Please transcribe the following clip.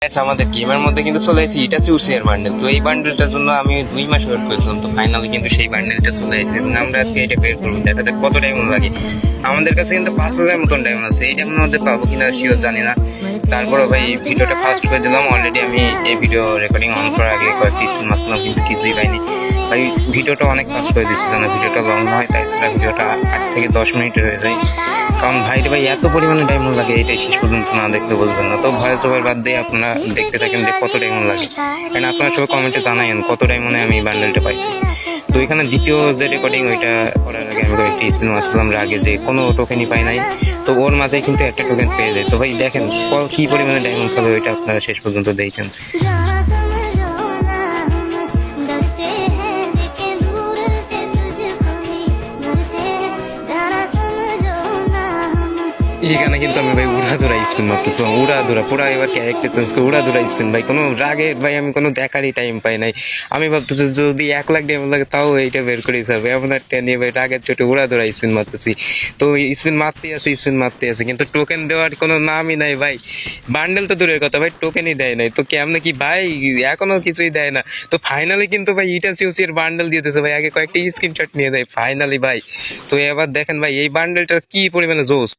আমাদের গেমের মধ্যে কিন্তু চলে এসেছে ইটাচি উসিয়ার বান্ডেল। তো এই বান্ডেলটার জন্য আমি 2 মাস ওয়েট করেছিলাম, তো ফাইনালি কিন্তু সেই বান্ডেলটা চলে এসেছে এবং আমরা আজকে এটা বের করবো। দেখা যাক কত ডায়মন্ড লাগে। আমাদের কাছে কিন্তু 5,000 মতন ডায়মন্ড আছে, এই ডায়মন্ড মধ্যে পাবো কিনা শিওর জানি না। তারপরে ভাই ভিডিওটা ফাস্ট করে দিলাম। অলরেডি আমি এই ভিডিও রেকর্ডিং অন করার আগে কয়েকটি স্পিন মারছিলাম কিন্তু কিছুই পাইনি। ভাই ভিডিওটা অনেক ফাস্ট করে দিচ্ছি যেন ভিডিওটা লং না হয়, তাই সেটা ভিডিওটা 8 থেকে 10 মিনিটের হয়ে যায়। কারণ ভাই এত পরিমাণে ডায়মন্ড লাগে এটাই শেষ পর্যন্ত না দেখতে বুঝবেন না। তো ভয়েস ওভার বাদ দিয়ে আপনারা দেখতে থাকেন যে কত ডায়মন্ড লাগে। কারণ আপনারা সবাই কমেন্টে জানাইন কত ডায়মন্ডে আমি বান্ডেলটা পাইছি। তো এখানে দ্বিতীয় যে রেকর্ডিং ওইটা করার আগে আমি কয়েকটি স্পিন মারছিলাম আগে, যে কোনো টোকেনই পাই নাই। তো ওর মাঝে কিন্তু একটা টোকেন পেয়ে যায়। তো ভাই দেখেন কি পরিমাণে ডায়মন্ড খাবে ওইটা আপনারা শেষ পর্যন্ত দেখেন। এখানে কিন্তু আমি ভাই উড়াধুরা স্পিন মারতেছিলাম, উড়াধুরা পুরা এবার ক্যারেক্টার চেঞ্জ করে উড়াধুরা স্পিন। ভাই কোনো রাগে ভাই আমি কোনো দেখারই টাইম পাই নাই। আমি ভাবতেছি যদি 1 লাখ ডায়মন্ড লাগে তাও এইটা বের করে যাবে, এমন একটা নিয়ে ভাই রাগের চোটে উড়াধুরা স্পিন মারতেছি। তো স্পিন মারতে আছে কিন্তু টোকেন দেওয়ার কোনো নামই নাই ভাই। বান্ডেল তো দূরের কথা ভাই, টোকেনই দেয় নাই। তো কেমনে কি ভাই, এখনো কিছুই দেয় না। তো ফাইনালি কিন্তু ভাই ইটাচি উসিয়ার বান্ডেল দিয়ে দিয়েছে ভাই, আগে কয়েকটি স্ক্রিনশট নিয়ে দেয় ফাইনালি ভাই। তো এবার দেখেন ভাই এই বান্ডেলটা কি পরিমাণে জোস।